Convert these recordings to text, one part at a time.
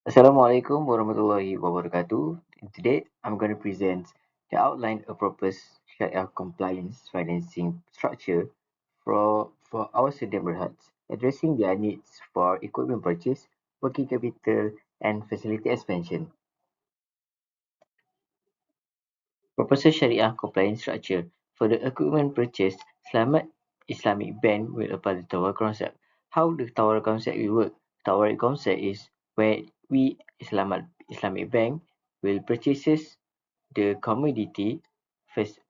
Assalamualaikum warahmatullahi wabarakatuh. And today, I'm going to present the outline of proposed Sharia compliance financing structure for our student berhad, addressing their needs for equipment purchase, working capital, and facility expansion. Proposed Sharia compliance structure for the equipment purchase, Selamat Islamic Bank will apply the Tower concept. How the Tower concept will work? Tower concept is where we Selamat Islamic Bank will purchases the commodity fac-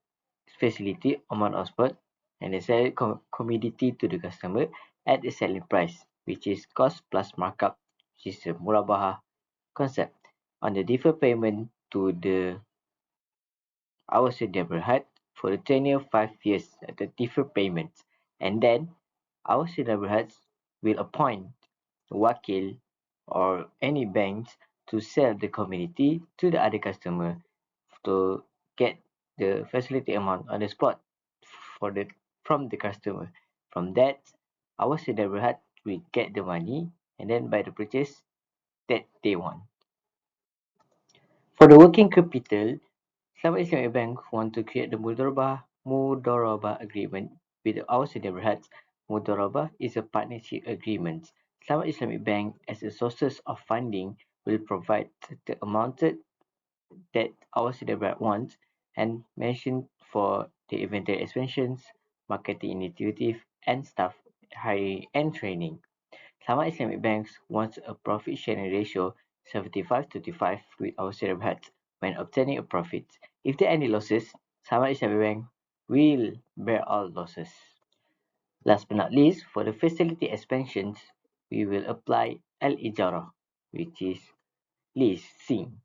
facility amount of spot and the sell commodity to the customer at the selling price, which is cost plus markup, which is a murabahah concept. On the deferred payment to the Awas Berhad for a tenure of 5 years at the deferred payments, and then Awas Berhad will appoint a wakil or any banks to sell the commodity to the other customer to get the facility amount on the spot for the from the customer. From that, Awas Berhad will get the money and then buy the purchase that they want. For the working capital, some Islamic banks want to create the Mudorobah agreement with our Berhad. Mudorobah is a partnership agreement. Some Islamic bank, as a sources of funding, will provide the amount that our Berhad wants and mention for the inventory expansions, marketing initiative, and staff hiring and training. Some Islamic banks want a profit sharing ratio 75-25 with our Berhad when obtaining a profit. If there are any losses, some Islamic bank will bear all losses. Last but not least, for the facility expansions, we will apply Al-Ijarah, which is leasing.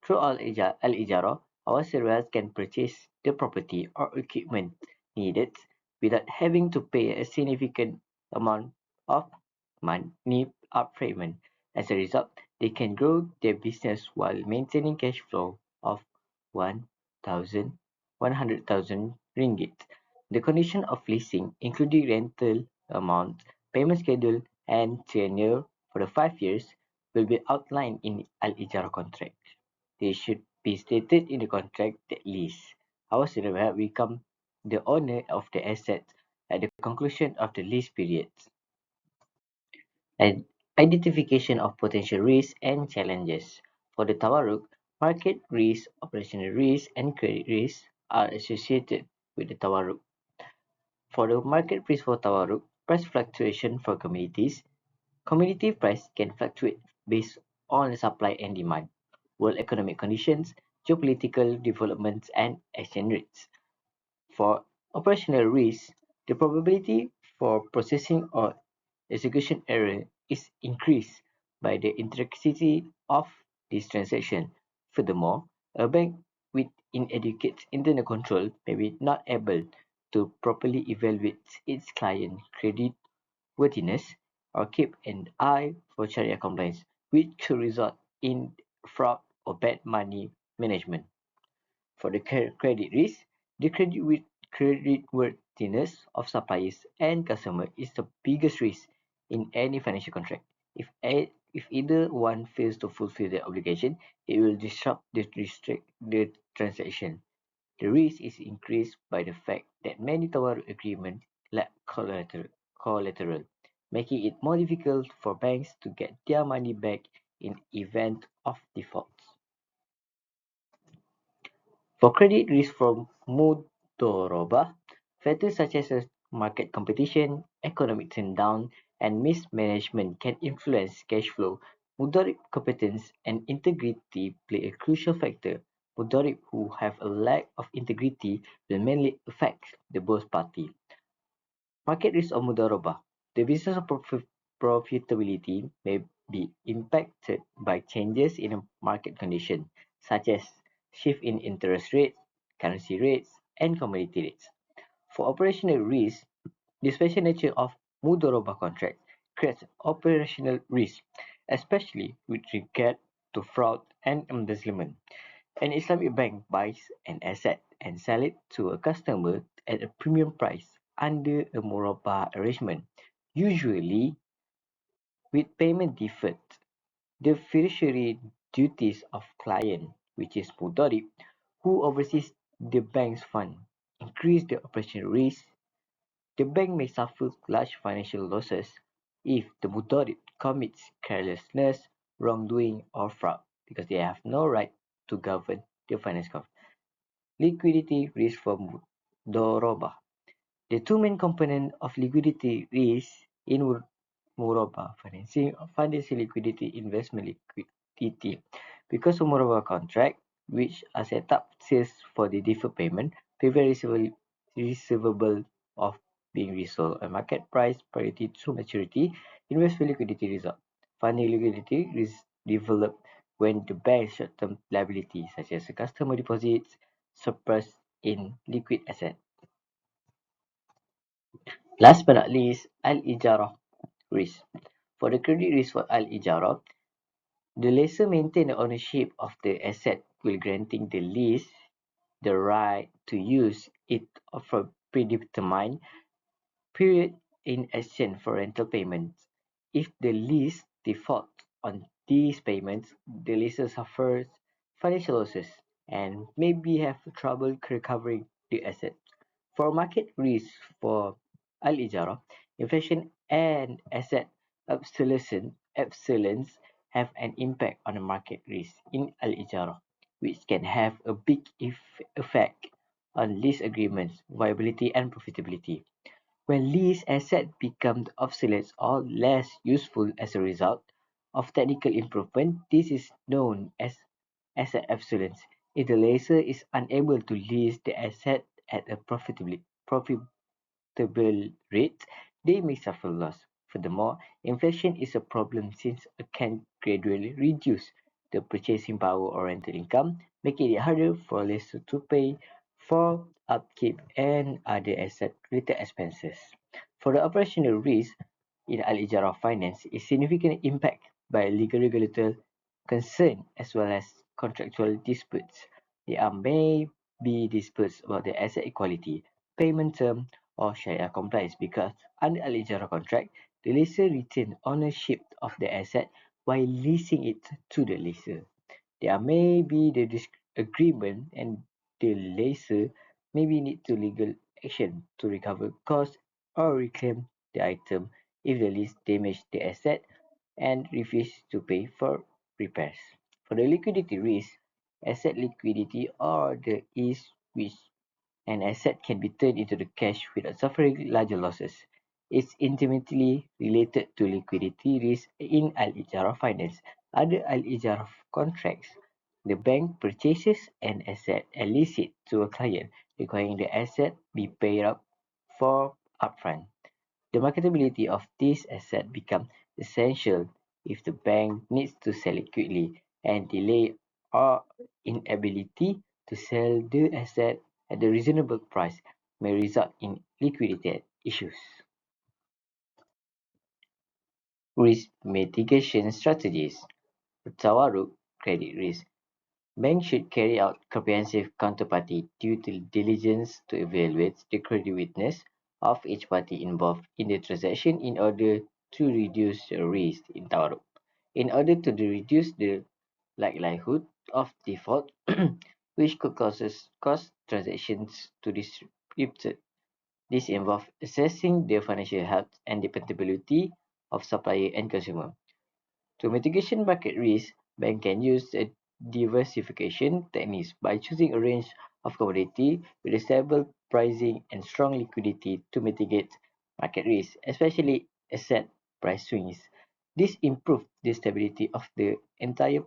Through Al-Ijarah, our sellers can purchase the property or equipment needed without having to pay a significant amount of money upfront. As a result, they can grow their business while maintaining cash flow of 1,000 100,000 ringgit. The condition of leasing, including rental amount, payment schedule, and tenure for the 5 years, will be outlined in Al-Ijarah contract. They should be stated in the contract that lease. Our surveyor will become the owner of the asset at the conclusion of the lease period. And identification of potential risks and challenges. For the Tawarruk, market risk, operational risk, and credit risk are associated with the Tawarruk. For the market risk for Tawarruk, price fluctuation for commodities. Commodity price can fluctuate based on the supply and demand, world economic conditions, geopolitical developments, and exchange rates. For operational risk, the probability for processing or execution error is increased by the intricity of this transaction. Furthermore, a bank with inadequate internal control may be not able to properly evaluate its client credit worthiness or keep an eye for Sharia compliance, which could result in fraud or bad money management. For the credit risk, the creditworthiness of suppliers and customers is the biggest risk in any financial contract. If either one fails to fulfill their obligation, it will disrupt the restrict the transaction. The risk is increased by the fact that many tower agreements lack collateral, making it more difficult for banks to get their money back in event of defaults. For credit risk from Mudorobah, factors such as market competition, economic turndown, and mismanagement can influence cash flow. Mudorib competence and integrity play a crucial factor. Mudorib who have a lack of integrity will mainly affect the both party. Market risk of Mudorobah. The business profitability may be impacted by changes in market condition, such as shift in interest rates, currency rates, and commodity rates. For operational risk, the special nature of Mudorobah contract creates operational risk, especially with regard to fraud and embezzlement. An Islamic bank buys an asset and sell it to a customer at a premium price under a Murabba arrangement, usually with payment deferred. The fiduciary duties of client, which is Mudorib, who oversees the bank's fund, increase the operational risk. The bank may suffer large financial losses if the Mudorib commits carelessness, wrongdoing, or fraud, because they have no right to govern the finance cost. Liquidity risk for Mudoroba. The two main components of liquidity risk in Muraba financing liquidity, investment liquidity. Because of Muraba contract, which are set up sales for the deferred payment, prevent receivable of being resold at market price priority to maturity, investment liquidity result. Funding liquidity is developed when the bank's short-term liability, such as customer deposits, surplus in liquid asset. Last but not least, Al-Ijarah risk. For the credit risk for Al-Ijarah, the lessor maintains the ownership of the asset while granting the lease the right to use it for a predetermined period in exchange for rental payments. If the lease defaults on these payments, the lessor suffers financial losses and maybe have trouble recovering the asset. For market risk for Al-Ijarah, inflation and asset obsolescence have an impact on the market risk in Al-Ijarah, which can have a big effect on lease agreements, viability and profitability. When lease assets become obsolete or less useful as a result of technical improvement, this is known as asset obsolescence. If the lessor is unable to lease the asset at a profitable rate, they may suffer loss. Furthermore, inflation is a problem since it can gradually reduce the purchasing power or rental income, making it harder for lessors to pay for upkeep and other asset-related expenses. For the operational risk in Al-Ijarah finance is significant impact by legal regulatory concern as well as contractual disputes. There may be disputes about the asset equality, payment term, or Shariah-Compliance because under Al-Ijarah contract, the lessor retains ownership of the asset while leasing it to the lessor. There may be the disagreement and the lessor maybe need to legal action to recover costs or reclaim the item if the lease damaged the asset and refuse to pay for repairs. For the liquidity risk, asset liquidity or the ease which an asset can be turned into the cash without suffering larger losses. It's intimately related to liquidity risk in Al-Ijarah finance. Under Al-Ijarah contracts, the bank purchases an asset and leases it to a client, requiring the asset be paid up for upfront. The marketability of this asset becomes essential if the bank needs to sell it quickly, and delay or inability to sell the asset at a reasonable price may result in liquidity issues. Risk mitigation strategies. Tawaruk credit risk. Banks should carry out comprehensive counterparty due diligence to evaluate the creditworthiness of each party involved in the transaction in order to reduce the risk in tawaruk. In order to reduce the likelihood of default, which could cause transactions to disrupt. This involves assessing the financial health and dependability of supplier and consumer. To mitigation market risk, bank can use a diversification techniques by choosing a range of commodity with a stable pricing and strong liquidity to mitigate market risk, especially asset price swings. This improves the stability of the entire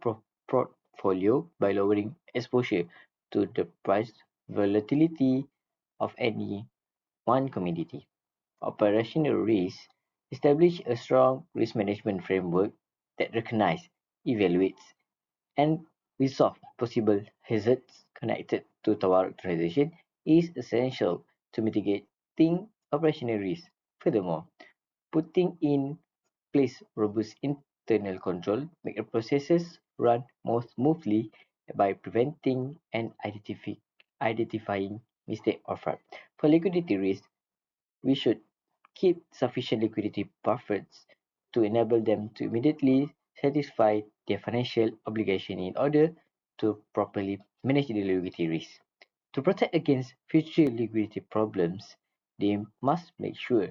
portfolio by lowering exposure to the price volatility of any one commodity. Operational risk. Establish a strong risk management framework that recognizes, evaluates, and resolves possible hazards connected to tower transition is essential to mitigating operational risk. Furthermore, putting in place robust internal control make the processes run more smoothly by preventing and identifying mistake or fraud. For liquidity risk, we should keep sufficient liquidity buffers to enable them to immediately satisfy their financial obligation in order to properly manage the liquidity risk. To protect against future liquidity problems, they must make sure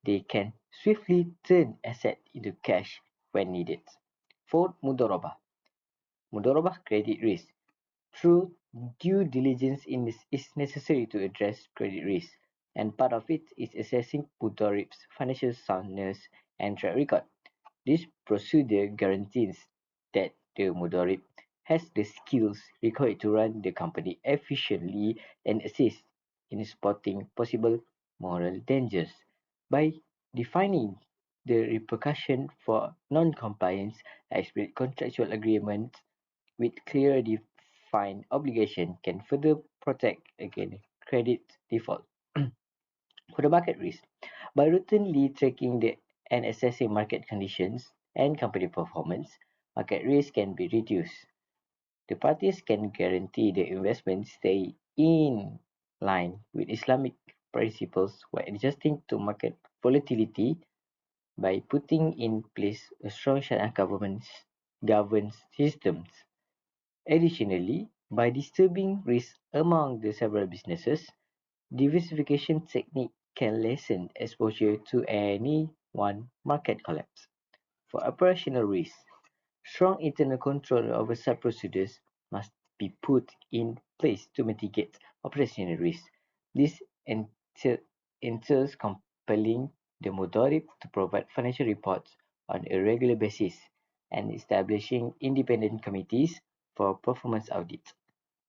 they can swiftly turn assets into cash when needed. Fourth, mudorobah. Mudorobah credit risk. True due diligence is necessary to address credit risk, and part of it is assessing Mudorib's financial soundness and track record. This procedure guarantees that the Mudorib has the skills required to run the company efficiently and assist in spotting possible moral dangers. By defining the repercussion for non-compliance, explicit contractual agreements with clear defined obligation can further protect against credit default. For the market risk, by routinely tracking and assessing market conditions and company performance, market risk can be reduced. The parties can guarantee their investments stay in line with Islamic principles while adjusting to market volatility by putting in place a strong Sharia governance systems. Additionally, by disturbing risk among the several businesses, diversification technique can lessen exposure to any one market collapse. For operational risk, strong internal control over such procedures must be put in place to mitigate operational risk. This entails compelling the Mudarib to provide financial reports on a regular basis and establishing independent committees for performance audits.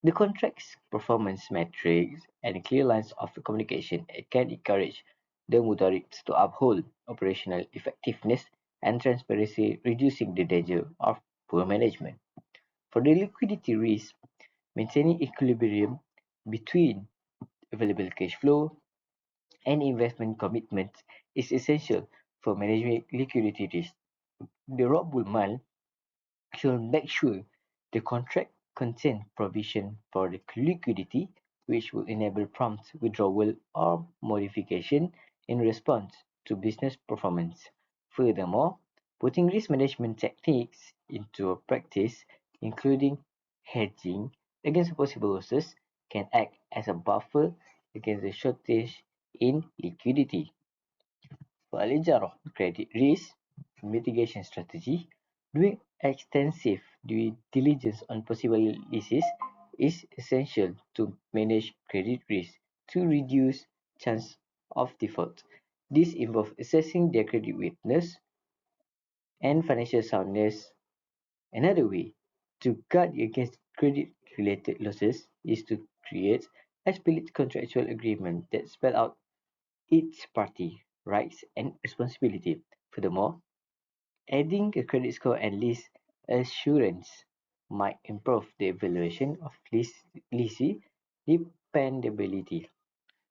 The contract's performance metrics and clear lines of communication can encourage the Mudaribs to uphold operational effectiveness and transparency, reducing the danger of poor management. For the liquidity risk, maintaining equilibrium between available cash flow and investment commitments is essential for managing liquidity risk. The Rabbul Mal should make sure the contract contains provision for the liquidity which will enable prompt withdrawal or modification in response to business performance. Furthermore, putting risk management techniques into practice, including hedging against possible losses, can act as a buffer against the shortage in liquidity. For Al credit risk mitigation strategy, doing extensive due diligence on possible leases is essential to manage credit risk to reduce chance of default. This involves assessing their creditworthiness and financial soundness. Another way to guard against credit-related losses is to create explicit contractual agreement that spell out each party rights and responsibility. Furthermore, adding a credit score and lease assurance might improve the evaluation of leasing dependability.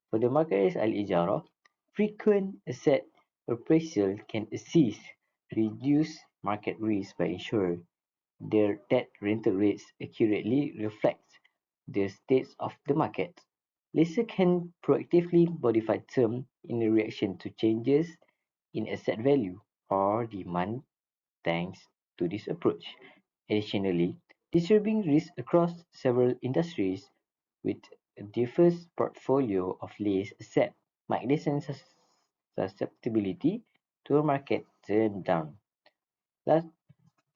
For the market al-ijara, frequent asset appraisal can assist reduce market risk by ensuring that rental rates accurately reflect the state of the market. Lessor can proactively modify terms in reaction to changes in asset value or demand thanks to this approach. Additionally, distributing risk across several industries with a diverse portfolio of lease assets might lessen susceptibility to a market down. Last,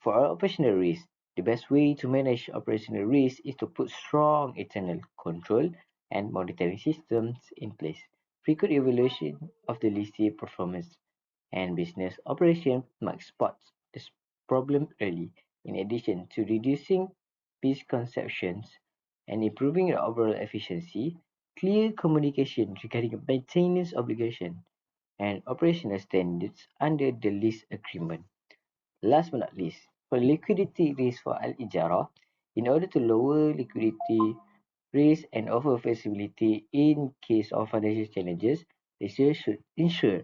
for our operational risk, the best way to manage operational risk is to put strong internal control and monitoring systems in place. Frequent evaluation of the leasing performance and business operation must spot this problem early. In addition to reducing misconceptions and improving the overall efficiency, clear communication regarding maintenance obligation and operational standards under the lease agreement. Last but not least, for liquidity risk for Al-Ijara, in order to lower liquidity risk and offer flexibility in case of financial challenges, lessors should ensure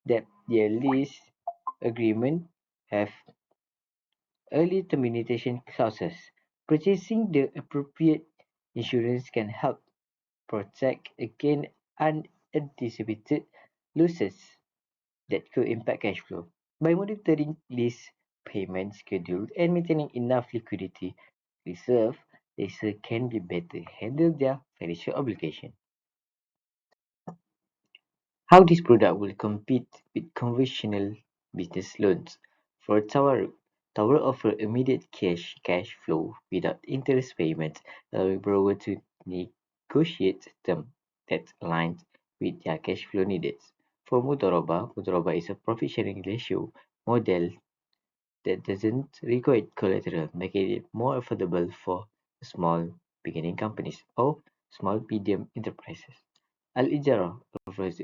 that their lease agreement have early termination clauses. Purchasing the appropriate insurance can help protect against unanticipated losses that could impact cash flow. By monitoring lease payment schedule, and maintaining enough liquidity reserve, lessors can be better handle their financial obligation. How this product will compete with conventional business loans. For Tower offer immediate cash flow without interest payments, allowing borrower to negotiate terms that align with their cash flow needs. For Mudoroba is a profit sharing ratio model that doesn't require collateral, making it more affordable for small beginning companies or small medium enterprises. Al-Ijara offers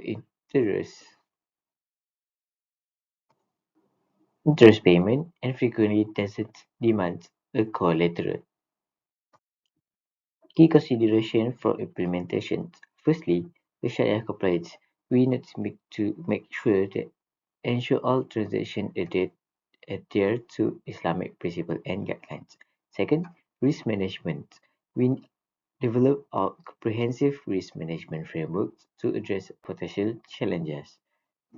interest payment and frequently doesn't demand a collateral. Key considerations for implementation. Firstly, the Sharia compliance. We need to make sure that ensure all transactions adhere to Islamic principles and guidelines. Second, risk management. We develop a comprehensive risk management framework to address potential challenges.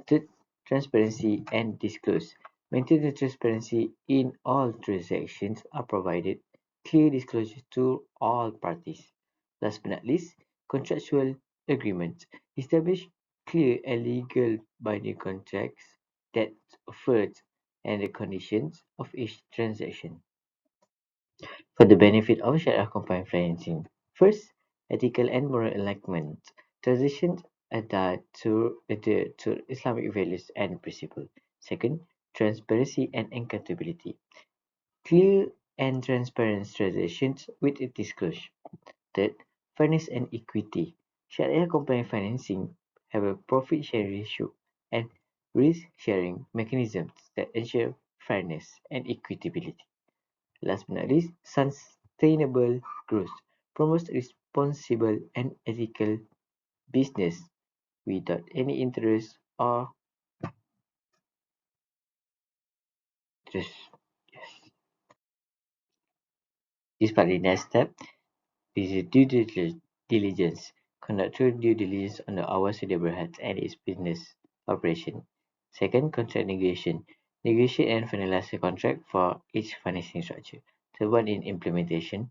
Third, transparency and disclose. Maintain the transparency in all transactions are provided clear disclosure to all parties. Last but not least, contractual agreements. Establish clear and legal binding contracts that affect and the conditions of each transaction for the benefit of Sharia-compliant financing. First, ethical and moral alignment. Transitions adhere to Islamic values and principles. Second, transparency and accountability. Clear and transparent transitions with a disclosure. Third, fairness and equity. Sharia-compliant financing have a profit sharing ratio and risk sharing mechanisms that ensure fairness and equitability. Last but not least, sustainable growth promotes responsible and ethical business without any interest or interest. Yes. This part the next step is a diligence. Conduct thorough due diligence on the Awas neighborhood and its business operation. Second, contract negotiation. Negotiate and finalize a contract for each financing structure. Third one in implementation.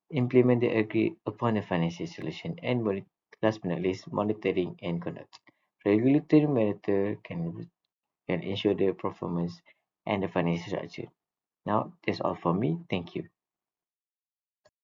Implement the agree upon a financial solution. And last but not least, monitoring and conduct. Regulatory monitor can ensure the performance and the financial structure. Now, that's all for me. Thank you.